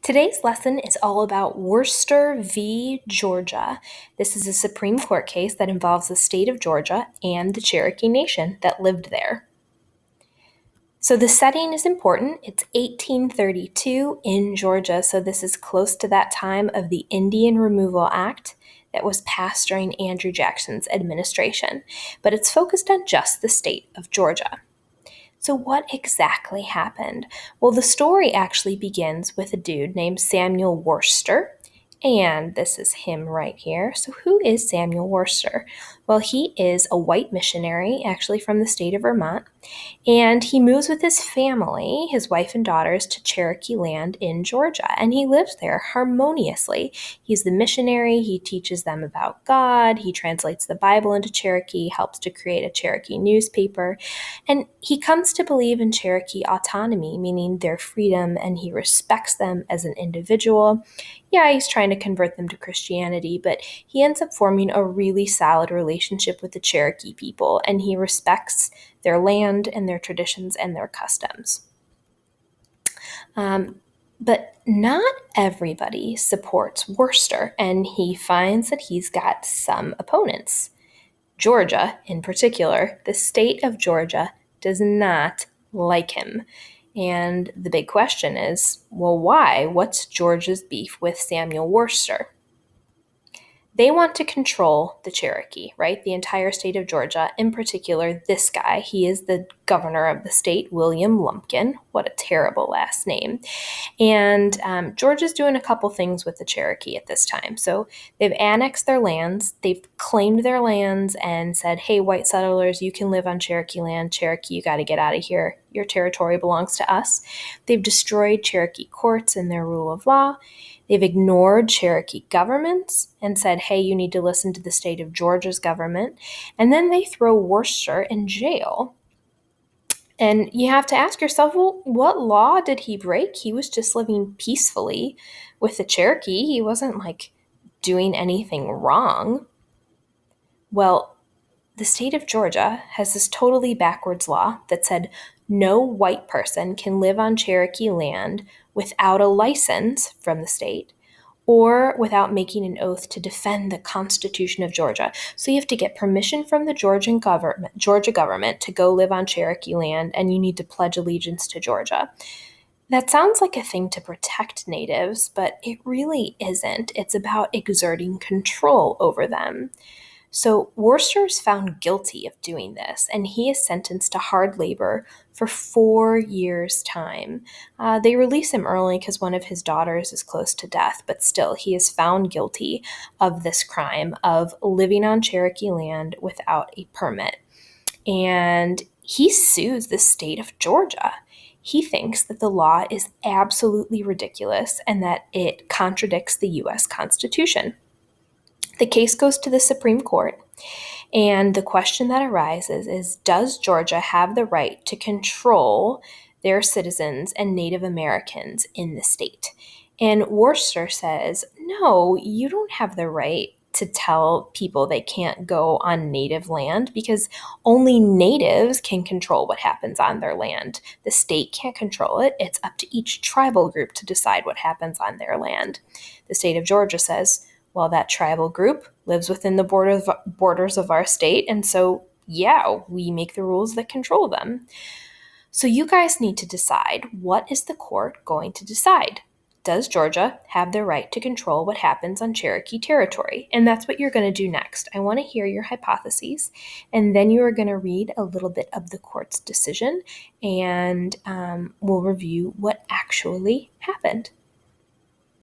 Today's lesson is all about Worcester v. Georgia. This is a Supreme Court case that involves the state of Georgia and the Cherokee Nation that lived there. So the setting is important. It's 1832 in Georgia, so this is close to that time of the Indian Removal Act that was passed during Andrew Jackson's administration, but it's focused on just the state of Georgia. So what exactly happened? Well, the story actually begins with a dude named Samuel Worcester, and this is him right here. So who is Samuel Worcester? Well, he is a white missionary, actually from the state of Vermont, and he moves with his family, his wife and daughters, to Cherokee land in Georgia, and he lives there harmoniously. He's the missionary, he teaches them about God, he translates the Bible into Cherokee, helps to create a Cherokee newspaper, and he comes to believe in Cherokee autonomy, meaning their freedom, and he respects them as an individual. Yeah, he's trying to convert them to Christianity, but he ends up forming a really solid relationship with the Cherokee people, and he respects their land and their traditions and their customs. But not everybody supports Worcester, and he finds that he's got some opponents. Georgia, in particular, the state of Georgia, does not like him. And the big question is, well, why? What's Georgia's beef with Samuel Worcester? They want to control the Cherokee, right? The entire state of Georgia, in particular, this guy. He is the governor of the state, William Lumpkin. What a terrible last name. And Georgia's doing a couple things with the Cherokee at this time. So they've annexed their lands, they've claimed their lands and said, hey, white settlers, you can live on Cherokee land. Cherokee, you got to get out of here. Your territory belongs to us. They've destroyed Cherokee courts and their rule of law. They've ignored Cherokee governments and said, hey, you need to listen to the state of Georgia's government. And then they throw Worcester in jail. And you have to ask yourself, well, what law did he break? He was just living peacefully with the Cherokee. He wasn't doing anything wrong. Well, the state of Georgia has this totally backwards law that said no white person can live on Cherokee land without a license from the state or without making an oath to defend the Constitution of Georgia. So you have to get permission from the Georgia government to go live on Cherokee land, and you need to pledge allegiance to Georgia. That sounds like a thing to protect natives, but it really isn't. It's about exerting control over them. So Worcester is found guilty of doing this, and he is sentenced to hard labor for 4 years' time. They release him early because one of his daughters is close to death, but still, he is found guilty of this crime of living on Cherokee land without a permit. And he sues the state of Georgia. He thinks that the law is absolutely ridiculous and that it contradicts the U.S. Constitution. The case goes to the Supreme Court, and the question that arises is, does Georgia have the right to control their citizens and Native Americans in the state? And Worcester says, no, you don't have the right to tell people they can't go on native land because only natives can control what happens on their land. The state can't control it. It's up to each tribal group to decide what happens on their land. The state of Georgia says, well, that tribal group lives within the borders of our state, and so, yeah, we make the rules that control them. So you guys need to decide, what is the court going to decide? Does Georgia have the right to control what happens on Cherokee territory? And that's what you're going to do next. I want to hear your hypotheses, and then you are going to read a little bit of the court's decision, and we'll review what actually happened.